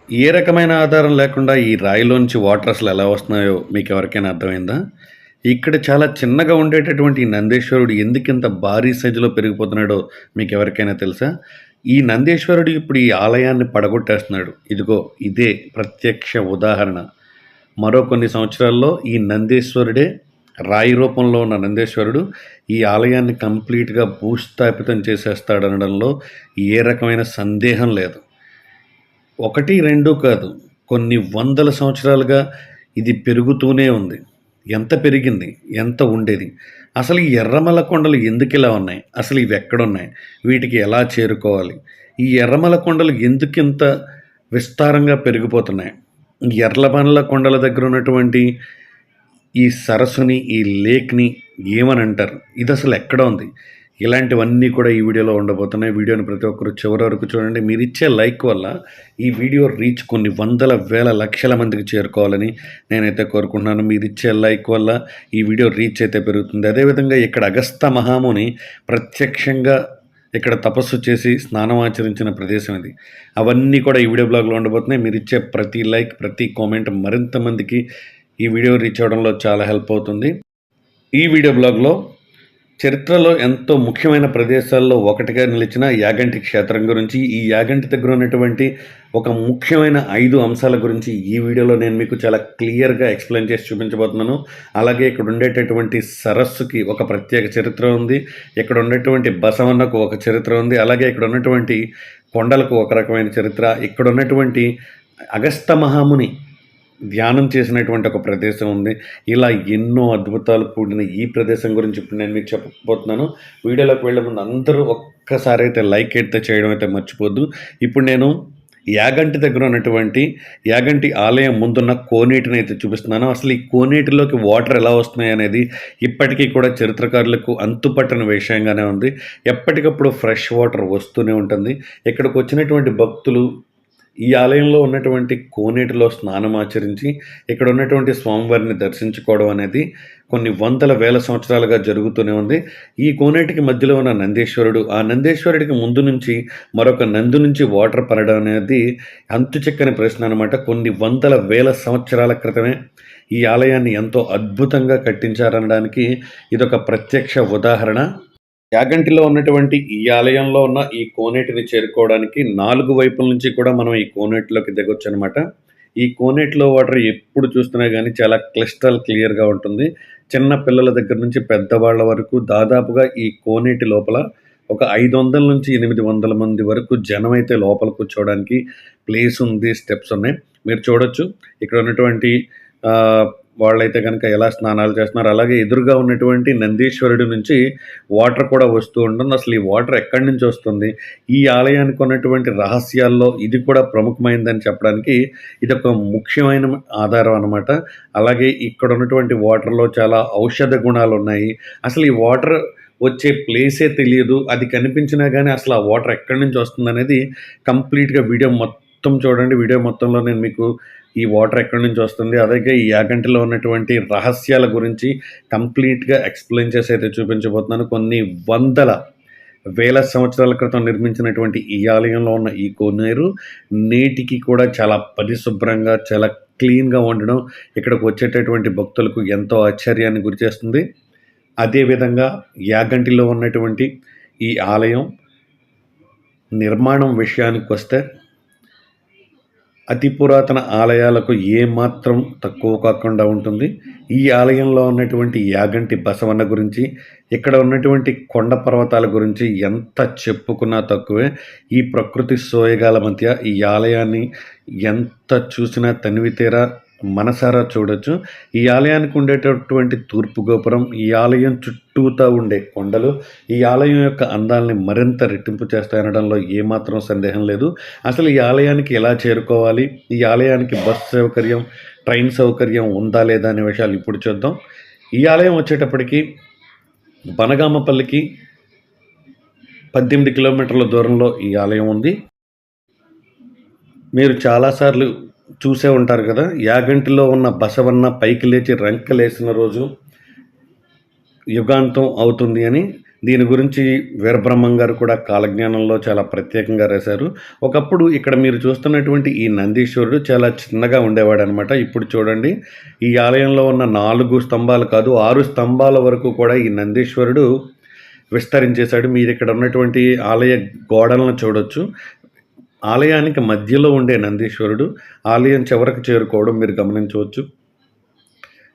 ఏ రకమైన ఆధారం లేకుండా ఈ రాయిలోంచి వాటర్ అసలు ఎలా వస్తున్నాయో మీకెవరికైనా అర్థమైందా? ఇక్కడ చాలా చిన్నగా ఉండేటటువంటి ఈ నందీశ్వరుడు ఎందుకింత భారీ సైజులో పెరిగిపోతున్నాడో మీకెవరికైనా తెలుసా? ఈ నందీశ్వరుడు ఇప్పుడు ఈ ఆలయాన్ని పడగొట్టేస్తున్నాడు. ఇదిగో ఇదే ప్రత్యక్ష ఉదాహరణ. మరో కొన్ని సంవత్సరాల్లో ఈ నందీశ్వరుడే రాయి రూపంలో ఉన్న నందీశ్వరుడు ఈ ఆలయాన్ని కంప్లీట్‌గా భూస్థాపితం చేసేస్తాడనడంలో ఏ రకమైన సందేహం లేదు. 1, 2 కాదు. కొన్ని వందల సంవత్సరాలుగా ఇది పెరుగుతూనే ఉంది. ఎంత పెరిగింది? ఎంత ఉండేది? అసలు ఈ ఎర్రమల కొండలు ఎందుకిలా ఉన్నాయి? అసలు ఇవెక్కడున్నాయి? వీటికి ఎలా చేరుకోవాలి? ఈ ఎర్రమల కొండలు ఎందుకింత విస్తారంగా పెరిగిపోతున్నాయి? ఈ ఎర్రమల కొండల దగ్గర ఉన్నటువంటి ఈ సరస్సుని, ఈ లేక్‌ని ఏమనంటారు? ఇదసలు ఎక్కడ ఉంది? ఇలాంటివన్నీ కూడా ఈ వీడియోలో ఉండబోతున్నాయి. వీడియోని ప్రతి ఒక్కరు చివరి వరకు చూడండి. మీరిచ్చే లైక్ వల్ల ఈ వీడియో రీచ్ కొన్ని వందల, వేల, లక్షల మందికి చేరుకోవాలని నేనైతే కోరుకుంటున్నాను. మీరిచ్చే లైక్ వల్ల ఈ వీడియో రీచ్ అయితే పెరుగుతుంది. అదేవిధంగా ఇక్కడ అగస్త్య మహాముని ప్రత్యక్షంగా ఇక్కడ తపస్సు చేసి స్నానం ఆచరించిన ప్రదేశం ఇది. అవన్నీ కూడా ఈ వీడియో బ్లాగ్‌లో ఉండబోతున్నాయి. మీరిచ్చే ప్రతి లైక్, ప్రతి కామెంట్ మరింత మందికి ఈ వీడియో రీచ్ అవ్వడంలో చాలా హెల్ప్ అవుతుంది. ఈ వీడియో బ్లాగ్‌లో చరిత్రలో ఎంతో ముఖ్యమైన ప్రదేశాల్లో ఒకటిగా నిలిచిన యాగంటి క్షేత్రం గురించి, ఈ యాగంటి దగ్గర ఉన్నటువంటి ఒక ముఖ్యమైన 5 అంశాల గురించి ఈ వీడియోలో నేను మీకు చాలా క్లియర్‌గా ఎక్స్‌ప్లెయిన్ చేసి చూపించబోతున్నాను. అలాగే ఇక్కడ ఉండేటటువంటి సరస్సుకి ఒక ప్రత్యేక చరిత్ర ఉంది. ఇక్కడ ఉండేటువంటి బసవన్నకు ఒక చరిత్ర ఉంది. అలాగే ఇక్కడ ఉన్నటువంటి కొండలకు ఒక రకమైన చరిత్ర. ఇక్కడ ఉన్నటువంటి అగస్త్య మహాముని ధ్యానం చేసినటువంటి ఒక ప్రదేశం ఉంది. ఇలా ఎన్నో అద్భుతాలు కూడిన ఈ ప్రదేశం గురించి ఇప్పుడు నేను మీకు చెప్పబోతున్నాను. వీడియోలోకి వెళ్ళే ముందు అందరూ ఒక్కసారి అయితే లైక్ అయితే చేయడం అయితే మర్చిపోద్దు. ఇప్పుడు నేను యాగంటి దగ్గర ఉన్నటువంటి యాగంటి ఆలయం ముందున్న కోనేటిని అయితే చూపిస్తున్నాను. అసలు ఈ కోనేటిలోకి వాటర్ ఎలా వస్తున్నాయి అనేది ఇప్పటికీ కూడా చరిత్రకారులకు అంతుపట్టని విషయంగానే ఉంది. ఎప్పటికప్పుడు ఫ్రెష్ వాటర్ వస్తూనే ఉంటుంది. ఇక్కడికి వచ్చినటువంటి భక్తులు ఈ ఆలయంలో ఉన్నటువంటి కోనేటిలో స్నానం ఆచరించి ఇక్కడ ఉన్నటువంటి స్వామివారిని దర్శించుకోవడం అనేది కొన్ని వందల వేల సంవత్సరాలుగా జరుగుతూనే ఉంది. ఈ కోనేటికి మధ్యలో ఉన్న నందీశ్వరుడు, ఆ నందీశ్వరుడికి ముందు నుంచి మరొక నందు నుంచి వాటర్ పడడం అనేది అంతు చిక్కని ప్రశ్న అనమాట. కొన్ని వందల వేల సంవత్సరాల క్రితమే ఈ ఆలయాన్ని ఎంతో అద్భుతంగా కట్టించారనడానికి ఇదొక ప్రత్యక్ష ఉదాహరణ. యాగంటిలో ఉన్నటువంటి ఈ ఆలయంలో ఉన్న ఈ కోనేటిని చేరుకోవడానికి 4 వైపుల నుంచి కూడా మనం ఈ కోనేటిలోకి దిగొచ్చనమాట. ఈ కోనేటిలో వాటర్ ఎప్పుడు చూస్తున్నా గానీ చాలా క్లిస్టల్ క్లియర్‌గా ఉంటుంది. చిన్న పిల్లల దగ్గర నుంచి పెద్దవాళ్ళ వరకు దాదాపుగా ఈ కోనేటి లోపల ఒక 500-800 మంది వరకు జనమైతే లోపల కూర్చోవడానికి ప్లేస్ ఉంది, స్టెప్స్ ఉన్నాయి. మీరు చూడొచ్చు ఇక్కడ ఉన్నటువంటి వాళ్ళైతే గనక ఎలా స్నానాలు చేస్తున్నారు. అలాగే ఎదురుగా ఉన్నటువంటి నందీశ్వరుడి నుంచి వాటర్ కూడా వస్తూ ఉంటుంది. అసలు ఈ వాటర్ ఎక్కడి నుంచి వస్తుంది? ఈ ఆలయానికి ఉన్నటువంటి రహస్యాల్లో ఇది కూడా ప్రముఖమైందని చెప్పడానికి ఇదొక ముఖ్యమైన ఆధారం అనమాట. అలాగే ఇక్కడ ఉన్నటువంటి వాటర్‌లో చాలా ఔషధ గుణాలున్నాయి. అసలు ఈ వాటర్ వచ్చే ప్లేసే తెలియదు. అది కనిపించినా గానీ అసలు ఆ వాటర్ ఎక్కడి నుంచి వస్తుందనేది కంప్లీట్‌గా వీడియో మొత్తం చూడండి. వీడియో మొత్తంలో నేను మీకు ఈ వాటర్ ఎక్కడి నుంచి వస్తుంది, అలాగే ఈ యాగంటిలో ఉన్నటువంటి రహస్యాల గురించి కంప్లీట్‌గా ఎక్స్‌ప్లెయిన్ చేసి అయితే చూపించబోతున్నాను. కొన్ని వందల, వేల సంవత్సరాల క్రితం నిర్మించినటువంటి ఈ ఆలయంలో ఉన్న ఈ కోనేరు నేటికి కూడా చాలా పరిశుభ్రంగా, చాలా క్లీన్‌గా ఉండడం ఇక్కడికి వచ్చేటటువంటి భక్తులకు ఎంతో ఆశ్చర్యాన్ని గురిచేస్తుంది. అదేవిధంగా యాగంటిలో ఉన్నటువంటి ఈ ఆలయం నిర్మాణం విషయానికొస్తే అతి పురాతన ఆలయాలకు ఏమాత్రం తక్కువ కాకుండా ఉంటుంది. ఈ ఆలయంలో ఉన్నటువంటి యాగంటి బసవన్న గురించి, ఇక్కడ ఉన్నటువంటి కొండ పర్వతాల గురించి ఎంత చెప్పుకున్నా తక్కువే. ఈ ప్రకృతి సోయగాల మధ్య ఈ ఆలయాన్ని ఎంత చూసినా తనివితీరా మనసారా చూడొచ్చు. ఈ ఆలయానికి ఉండేటటువంటి తూర్పు గోపురం, ఈ ఆలయం చుట్టూతా ఉండే కొండలు ఈ ఆలయం యొక్క అందాల్ని మరింత రెట్టింపు చేస్తాయనడంలో ఏమాత్రం సందేహం లేదు. అసలు ఈ ఆలయానికి ఎలా చేరుకోవాలి? ఈ ఆలయానికి బస్ సౌకర్యం, ట్రైన్ సౌకర్యం ఉందా లేదా అనే విషయాలు ఇప్పుడు చూద్దాం. ఈ ఆలయం వచ్చేటప్పటికి బనగామపల్లికి 18 కిలోమీటర్ల దూరంలో ఈ ఆలయం ఉంది. మీరు చాలాసార్లు చూసే ఉంటారు కదా, యాగంటిలో ఉన్న బసవన్న పైకి లేచి రంకెలేసిన రోజు యుగాంతం అవుతుంది అని. దీని గురించి వీరబ్రహ్మం గారు కూడా కాలజ్ఞానంలో చాలా ప్రత్యేకంగా రాశారు. ఒకప్పుడు ఇక్కడ మీరు చూస్తున్నటువంటి ఈ నందీశ్వరుడు చాలా చిన్నగా ఉండేవాడనమాట. ఇప్పుడు చూడండి ఈ ఆలయంలో ఉన్న 4 స్తంభాలు కాదు 6 స్తంభాల వరకు కూడా ఈ నందీశ్వరుడు విస్తరించేశాడు. మీరిక్కడ ఉన్నటువంటి ఆలయ గోడలను చూడొచ్చు. ఆలయానికి మధ్యలో ఉండే నందీశ్వరుడు ఆలయం చివరకు చేరుకోవడం మీరు గమనించవచ్చు.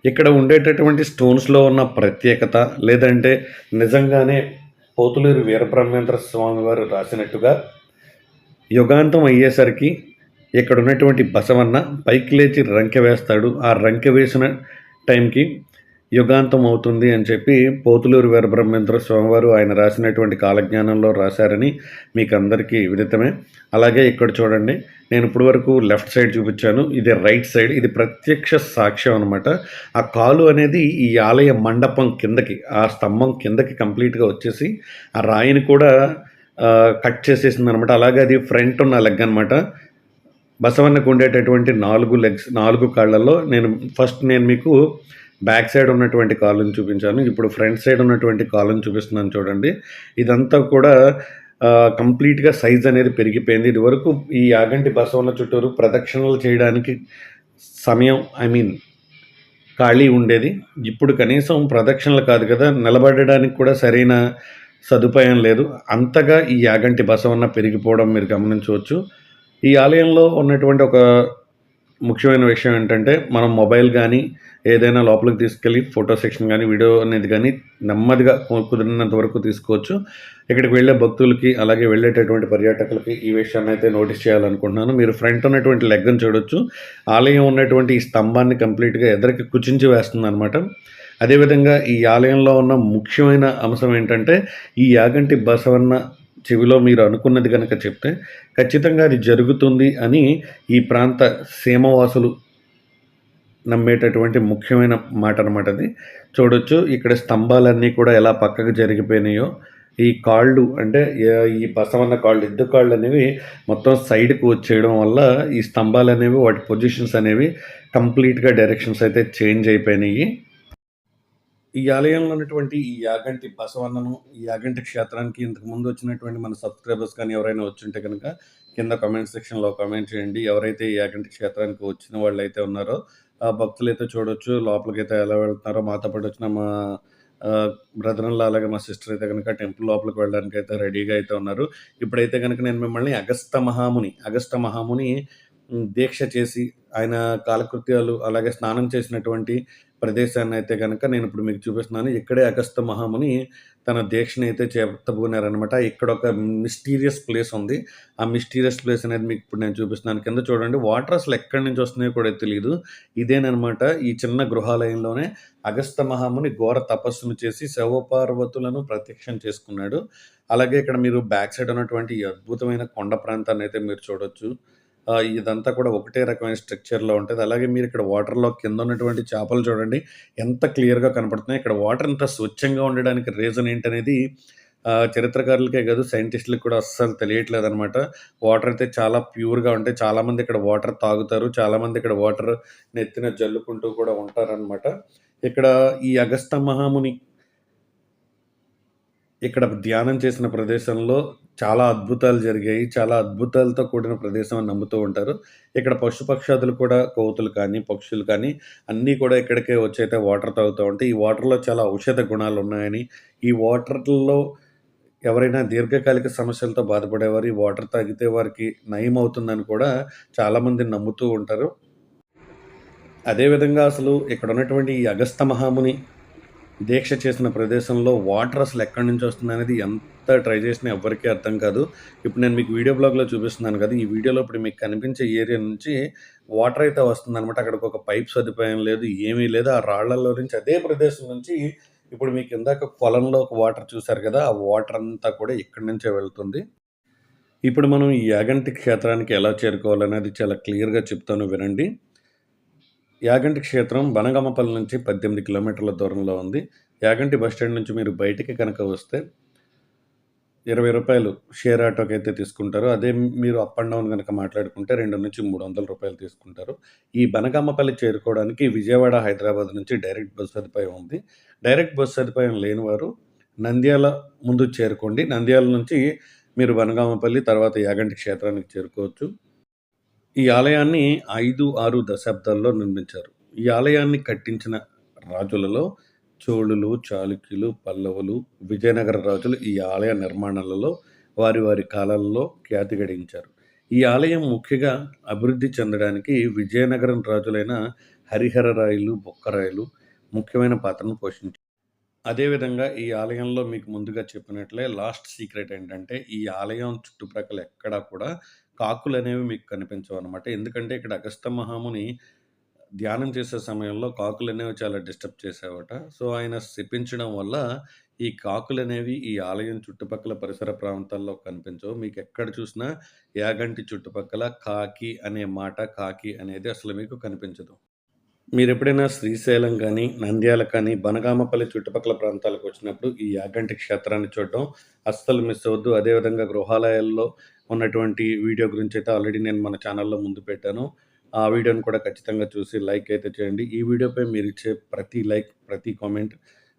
ఇక్కడ ఉండేటటువంటి స్టోన్స్‌లో ఉన్న ప్రత్యేకత లేదంటే నిజంగానే పోతులూరి వీరబ్రహ్మేంద్ర స్వామి వారు రాసినట్టుగా యుగాంతం అయ్యేసరికి ఇక్కడున్నటువంటి బసవన్న పైకి లేచి రంకె వేస్తాడు. ఆ రంకె వేసిన టైంకి యుగాంతం అవుతుంది అని చెప్పి పోతులూరి వీరబ్రహ్మేంద్ర స్వామివారు ఆయన రాసినటువంటి కాలజ్ఞానంలో రాశారని మీకు అందరికీ విదితమే. అలాగే ఇక్కడ చూడండి నేను ఇప్పటి వరకు లెఫ్ట్ సైడ్ చూపించాను. ఇది రైట్ సైడ్. ఇది ప్రత్యక్ష సాక్ష్యం అనమాట. ఆ కాలు అనేది ఈ ఆలయ మండపం కిందకి ఆ స్తంభం కిందకి కంప్లీట్గా వచ్చేసి ఆ రాయిని కూడా కట్ చేసేసింది అనమాట. అలాగే అది ఫ్రంట్ ఉన్న లెగ్ అనమాట. బసవన్నకు ఉండేటటువంటి 4 లెగ్స్ 4 కాళ్ళల్లో నేను మీకు బ్యాక్ సైడ్ ఉన్నటువంటి కాలుని చూపించాను. ఇప్పుడు ఫ్రంట్ సైడ్ ఉన్నటువంటి కాలుని చూపిస్తున్నాను చూడండి. ఇదంతా కూడా కంప్లీట్‌గా సైజ్ అనేది పెరిగిపోయింది. ఇదివరకు ఈ యాగంటి బసవన్న చుట్టూరు ప్రదక్షిణలు చేయడానికి సమయం ఖాళీ ఉండేది. ఇప్పుడు కనీసం ప్రదక్షిణలు కాదు కదా! నిలబడడానికి కూడా సరైన సదుపాయం లేదు. అంతగా ఈ యాగంటి బసవన్న పెరిగిపోవడం మీరు గమనించవచ్చు. ఈ ఆలయంలో ఉన్నటువంటి ఒక ముఖ్యమైన విషయం ఏంటంటే మనం మొబైల్ కానీ ఏదైనా లోపలికి తీసుకెళ్ళి ఫోటో సెక్షన్ కానీ వీడియో అనేది కానీ నెమ్మదిగా కుదిరినంత వరకు తీసుకోవచ్చు. ఇక్కడికి వెళ్ళే భక్తులకి అలాగే వెళ్ళేటటువంటి పర్యాటకులకి ఈ విషయాన్ని అయితే నోటీస్ చేయాలనుకుంటున్నాను. మీరు ఫ్రంట్ ఉన్నటువంటి లెగ్ని చూడొచ్చు. ఆలయం ఉన్నటువంటి ఈ స్తంభాన్ని కంప్లీట్గా ఎదరికి కుచించి వేస్తుంది అనమాట. అదేవిధంగా ఈ ఆలయంలో ఉన్న ముఖ్యమైన అంశం ఏంటంటే ఈ యాగంటి బసవన్న చెవిలో మీరు అనుకున్నది కనుక చెప్తే ఖచ్చితంగా అది జరుగుతుంది అని ఈ ప్రాంత సీమవాసులు నమ్మేటటువంటి ముఖ్యమైన మాట అనమాట అది. చూడొచ్చు ఇక్కడ స్తంభాలన్నీ కూడా ఎలా పక్కకు జరిగిపోయినాయో. ఈ కాళ్ళు అంటే ఈ బసవన్న కాళ్ళు ఎద్దు కాళ్ళు అనేవి మొత్తం సైడ్‌కి వచ్చేయడం వల్ల ఈ స్తంభాలనేవి వాటి పొజిషన్స్ అనేవి కంప్లీట్‌గా డైరెక్షన్స్ అయితే చేంజ్ అయిపోయినాయి. ఈ ఆలయంలో ఉన్నటువంటి ఈ యాగంటి బసవన్నను, ఈ యాగంటి క్షేత్రానికి ఇంతకుముందు వచ్చినటువంటి మన సబ్స్క్రైబర్స్ కానీ ఎవరైనా వచ్చుంటే కనుక కింద కామెంట్ సెక్షన్‌లో కామెంట్ చేయండి. ఎవరైతే ఈ యాగంటి క్షేత్రానికి వచ్చిన వాళ్ళైతే ఉన్నారో ఆ భక్తులైతే చూడొచ్చు. లోపలికైతే ఎలా వెళ్తున్నారో మాతో పాటు వచ్చిన మా బ్రదర్ ఇన్ లా అలాగే మా సిస్టర్ అయితే గనుక టెంపుల్ లోపలికి వెళ్ళడానికైతే రెడీగా అయితే ఉన్నారు. ఇప్పుడైతే గనుక నేను మిమ్మల్ని అగస్త్య మహాముని దీక్ష చేసి ఆయన కాలకృత్యాలు అలాగే స్నానం చేసినటువంటి ప్రదేశాన్ని అయితే గనక నేను ఇప్పుడు మీకు చూపిస్తున్నాను. ఇక్కడే అగస్త్య మహాముని తన దీక్షని అయితే చేపట్టబోనారనమాట. ఇక్కడ ఒక మిస్టీరియస్ ప్లేస్ ఉంది. ఆ మిస్టీరియస్ ప్లేస్ అనేది మీకు ఇప్పుడు నేను చూపిస్తున్నాను. కింద చూడండి వాటర్ అసలు ఎక్కడి నుంచి వస్తున్నాయో కూడా తెలీదు. ఇదేననమాట ఈ చిన్న గృహాలయంలోనే అగస్త్య మహాముని ఘోర తపస్సును చేసి శివపార్వతులను ప్రత్యక్షం చేసుకున్నాడు. అలాగే ఇక్కడ మీరు బ్యాక్ సైడ్ ఉన్నటువంటి ఈ అద్భుతమైన కొండ ప్రాంతాన్ని అయితే మీరు చూడొచ్చు. ఇదంతా కూడా ఒకటే రకమైన స్ట్రక్చర్‌లో ఉంటది. అలాగే మీరు ఇక్కడ వాటర్‌లో కింద ఉన్నటువంటి చేపలు చూడండి ఎంత క్లియర్‌గా కనపడుతున్నాయి. ఇక్కడ వాటర్ ఇంత స్వచ్ఛంగా ఉండడానికి రీజన్ ఏంటనేది చరిత్రకారులకే కాదు సైంటిస్ట్‌లకి కూడా అస్సలు తెలియట్లేదనమాట. వాటర్ అయితే చాలా ప్యూర్‌గా ఉంటాయి. చాలామంది ఇక్కడ వాటర్ తాగుతారు. చాలామంది ఇక్కడ వాటర్ నెత్తిన జల్లుకుంటూ కూడా ఉంటారనమాట. ఇక్కడ ఈ అగస్త్య మహాముని ఇక్కడ ధ్యానం చేసిన ప్రదేశంలో చాలా అద్భుతాలు జరిగాయి. చాలా అద్భుతాలతో కూడిన ప్రదేశం అని నమ్ముతూ ఉంటారు. ఇక్కడ పశుపక్షాదులు కూడా కోతులు కానీ, పక్షులు కానీ అన్నీ కూడా ఇక్కడికే వచ్చైతే వాటర్ తాగుతూ ఉంటాయి. ఈ వాటర్‌లో చాలా ఔషధ గుణాలున్నాయని, ఈ వాటర్‌లో ఎవరైనా దీర్ఘకాలిక సమస్యలతో బాధపడేవారు ఈ వాటర్ తాగితే వారికి నయమవుతుందని కూడా చాలామంది నమ్ముతూ ఉంటారు. అదేవిధంగా అసలు ఇక్కడ ఉన్నటువంటి ఈ అగస్త్య మహాముని దీక్ష చేసిన ప్రదేశంలో వాటర్ అసలు ఎక్కడి నుంచి వస్తుందనేది ఎంత ట్రై చేసినా ఎవ్వరికీ అర్థం కాదు. ఇప్పుడు నేను మీకు వీడియో బ్లాగ్‌లో చూపిస్తున్నాను కదా! ఈ వీడియోలో ఇప్పుడు మీకు కనిపించే ఏరియా నుంచి వాటర్ అయితే వస్తుందనమాట. అక్కడికి ఒక పైప్ సదుపాయం లేదు, ఏమీ లేదు. ఆ రాళ్ళలో నుంచి అదే ప్రదేశం నుంచి ఇప్పుడు మీకు ఇందాక కొలంలో ఒక వాటర్ చూసారు కదా! ఆ వాటర్ అంతా కూడా ఇక్కడి నుంచే వెళ్తుంది. ఇప్పుడు మనం ఈ యాగంటి క్షేత్రానికి ఎలా చేరుకోవాలనేది చాలా క్లియర్‌గా చెప్తాను వినండి. యాగంటి క్షేత్రం బనగామపల్లి నుంచి 18 కిలోమీటర్ల దూరంలో ఉంది. యాగంటి బస్ స్టాండ్ నుంచి మీరు బయటికి కనుక వస్తే రూ. 20 షేర్ ఆటోకైతే తీసుకుంటారు. అదే మీరు అప్ అండ్ డౌన్ గనక మాట్లాడుకుంటే రూ. 200 తీసుకుంటారు. ఈ బనగామపల్లి చేరుకోవడానికి విజయవాడ, హైదరాబాద్ నుంచి డైరెక్ట్ బస్ సదుపాయం ఉంది. డైరెక్ట్ బస్ సదుపాయం లేని వారు నంద్యాల ముందు చేరుకోండి. నంద్యాల నుంచి మీరు బనగామపల్లి, తర్వాత యాగంటి క్షేత్రానికి చేరుకోవచ్చు. ఈ ఆలయాన్ని 5, 6 దశాబ్దాల్లో నిర్మించారు. ఈ ఆలయాన్ని కట్టించిన రాజులలో చోళులు, చాళుక్యులు, పల్లవులు, విజయనగర రాజులు ఈ ఆలయ నిర్మాణాలలో వారి కాలాలలో ఖ్యాతి గడించారు. ఈ ఆలయం ముఖ్యంగా అభివృద్ధి చెందడానికి విజయనగరం రాజులైన హరిహరరాయలు, బుక్కరాయలు ముఖ్యమైన పాత్రను పోషించారు. అదే విధంగా ఈ ఆలయంలో మీకు ముందుగా చెప్పినట్లే లాస్ట్ సీక్రెట్ ఏంటంటే, ఈ ఆలయం చుట్టుప్రక్కల ఎక్కడా కూడా కాకులనేవి మీకు కనిపించవనమాట. ఎందుకంటే ఇక్కడ అగస్త్య మహాముని ధ్యానం చేసే సమయంలో కాకులనేవి చాలా డిస్టర్బ్ చేసేవట. సో, ఆయన శపించడం వల్ల ఈ కాకులనేవి ఈ ఆలయం చుట్టుపక్కల పరిసర ప్రాంతాల్లో కనిపించవు. మీకెక్కడ చూసినా యాగంటి చుట్టుపక్కల కాకి అనే మాట, కాకి అనేది అసలు మీకు కనిపించదు. మీరెప్పుడైనా శ్రీశైలం గానీ, నంద్యాల కానీ, బనగామపల్లి చుట్టుపక్కల ప్రాంతాలకు వచ్చినప్పుడు ఈ యాగంటి క్షేత్రాన్ని చూడడం అస్సలు మిస్ అవ్వద్దు. అదేవిధంగా గృహాలయాల్లో ఉన్నటువంటి వీడియో గురించైతే ఆల్రెడీ నేను మన ఛానల్‌లో ముందు పెట్టాను. ఆ వీడియోని కూడా ఖచ్చితంగా చూసి లైక్ అయితే చేయండి. ఈ వీడియోపై మీరిచ్చే ప్రతి లైక్, ప్రతి కామెంట్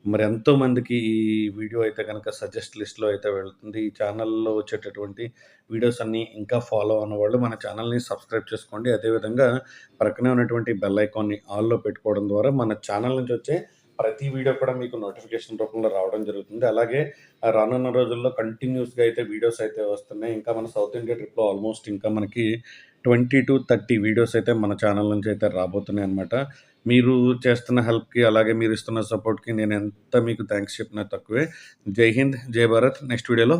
మరి ఎంతోమందికి ఈ వీడియో అయితే గనక సజెస్ట్ లిస్ట్‌లో అయితే వెళ్తుంది. ఈ ఛానల్‌లో వచ్చేటటువంటి వీడియోస్ అన్నీ ఇంకా ఫాలో అన్నవాళ్ళు మన ఛానల్‌ని సబ్స్క్రైబ్ చేసుకోండి. అదేవిధంగా ప్రక్కనే ఉన్నటువంటి బెల్ ఐకాన్‌ని ఆల్‌లో పెట్టుకోవడం ద్వారా మన ఛానల్ నుంచి వచ్చే ప్రతి వీడియో కూడా మీకు నోటిఫికేషన్ రూపంలో రావడం జరుగుతుంది. అలాగే రానున్న రోజుల్లో కంటిన్యూస్‌గా అయితే వీడియోస్ అయితే వస్తున్నాయి. ఇంకా మన సౌత్ ఇండియా ట్రిప్‌లో ఆల్మోస్ట్ ఇంకా మనకి 20-30 వీడియోస్ అయితే మన ఛానల్ నుంచి అయితే రాబోతున్నాయన్నమాట. మీరు చేస్తున్న హెల్ప్‌కి, అలాగే మీరిస్తున్న సపోర్ట్‌కి నేనెంత మీకు థాంక్స్ చెప్పినా తక్కువే. జై హింద్, జై భారత్. నెక్స్ట్ వీడియోలో